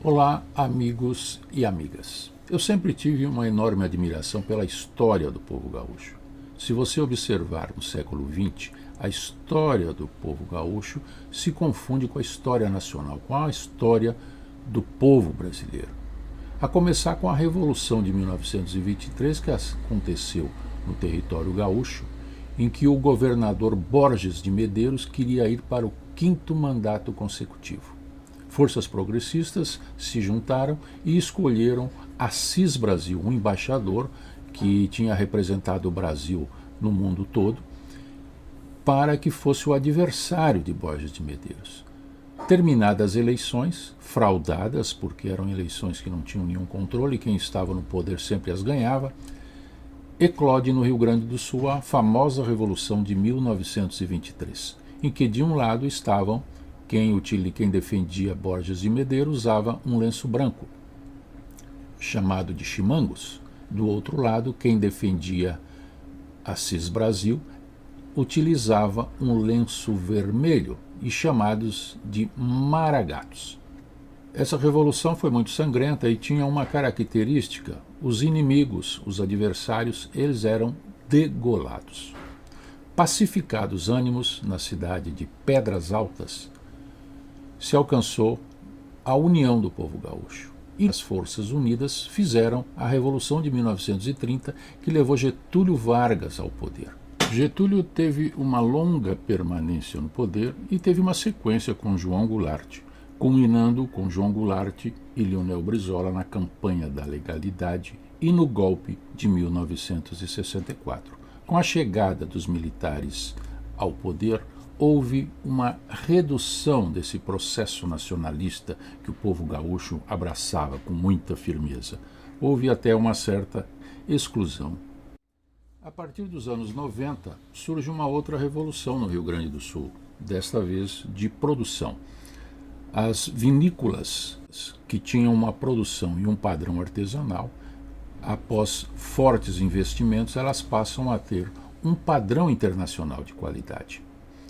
Olá, amigos e amigas. Eu sempre tive uma enorme admiração pela história do povo gaúcho. Se você observar no século XX, a história do povo gaúcho se confunde com a história nacional, com a história do povo brasileiro. A começar com a Revolução de 1923, que aconteceu no território gaúcho, em que o governador Borges de Medeiros queria ir para o 5º mandato consecutivo. Forças progressistas se juntaram e escolheram Assis Brasil, um embaixador que tinha representado o Brasil no mundo todo, para que fosse o adversário de Borges de Medeiros. Terminadas as eleições, fraudadas, porque eram eleições que não tinham nenhum controle, quem estava no poder sempre as ganhava, eclode no Rio Grande do Sul a famosa Revolução de 1923, em que de um lado estavam quem defendia Borges de Medeiros usava um lenço branco, chamado de chimangos. Do outro lado, quem defendia Assis Brasil utilizava um lenço vermelho e chamados de maragatos. Essa revolução foi muito sangrenta e tinha uma característica: os inimigos, os adversários, eles eram degolados. Pacificados ânimos na cidade de Pedras Altas, se alcançou a união do povo gaúcho. E as Forças Unidas fizeram a Revolução de 1930, que levou Getúlio Vargas ao poder. Getúlio teve uma longa permanência no poder e teve uma sequência com João Goulart, culminando com João Goulart e Leonel Brizola na campanha da legalidade e no golpe de 1964. Com a chegada dos militares ao poder, houve uma redução desse processo nacionalista que o povo gaúcho abraçava com muita firmeza. Houve até uma certa exclusão. A partir dos anos 90, surge uma outra revolução no Rio Grande do Sul, desta vez de produção. As vinícolas, que tinham uma produção e um padrão artesanal, após fortes investimentos, elas passam a ter um padrão internacional de qualidade.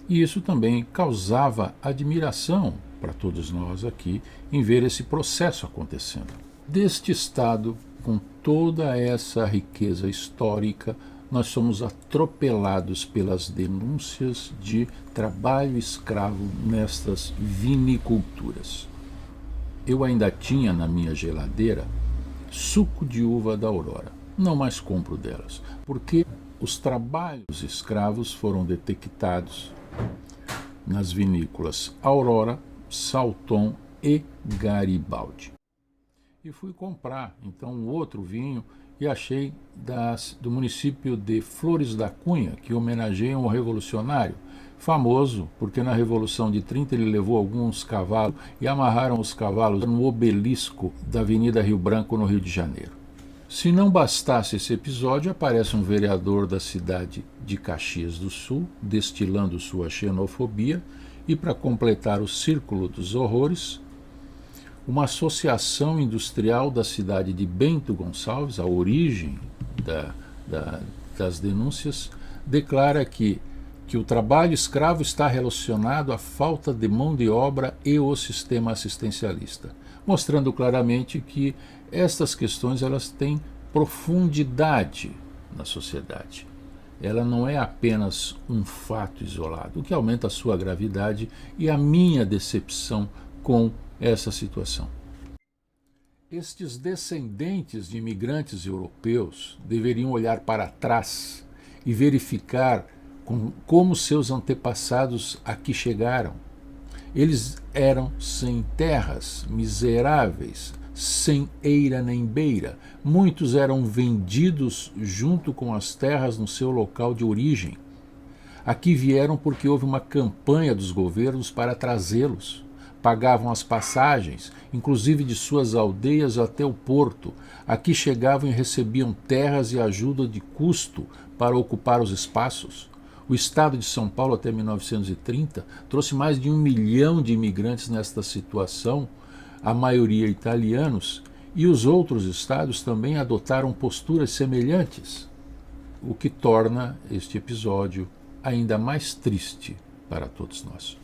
E isso também causava admiração para todos nós aqui em ver esse processo acontecendo. Deste Estado, com toda essa riqueza histórica, nós somos atropelados pelas denúncias de trabalho escravo nestas viniculturas. Eu ainda tinha na minha geladeira suco de uva da Aurora. Não mais compro delas, porque os trabalhos escravos foram detectados nas vinícolas Aurora, Salton e Garibaldi. E fui comprar então um outro vinho e achei do município de Flores da Cunha, que homenageia um revolucionário famoso, porque na Revolução de 30 ele levou alguns cavalos e amarraram os cavalos no obelisco da Avenida Rio Branco, no Rio de Janeiro. Se não bastasse esse episódio, aparece um vereador da cidade de Caxias do Sul, destilando sua xenofobia, e para completar o círculo dos horrores, uma associação industrial da cidade de Bento Gonçalves, a origem das denúncias, declara que o trabalho escravo está relacionado à falta de mão de obra e o sistema assistencialista, mostrando claramente que estas questões elas têm profundidade na sociedade. Ela não é apenas um fato isolado, o que aumenta a sua gravidade e a minha decepção com essa situação. Estes descendentes de imigrantes europeus deveriam olhar para trás e verificar como seus antepassados aqui chegaram. Eles eram sem terras, miseráveis, sem eira nem beira. Muitos eram vendidos junto com as terras no seu local de origem. Aqui vieram porque houve uma campanha dos governos para trazê-los. Pagavam as passagens, inclusive de suas aldeias até o porto. Aqui chegavam e recebiam terras e ajuda de custo para ocupar os espaços. O estado de São Paulo, até 1930, trouxe mais de 1 milhão de imigrantes nesta situação, a maioria italianos, e os outros estados também adotaram posturas semelhantes, o que torna este episódio ainda mais triste para todos nós.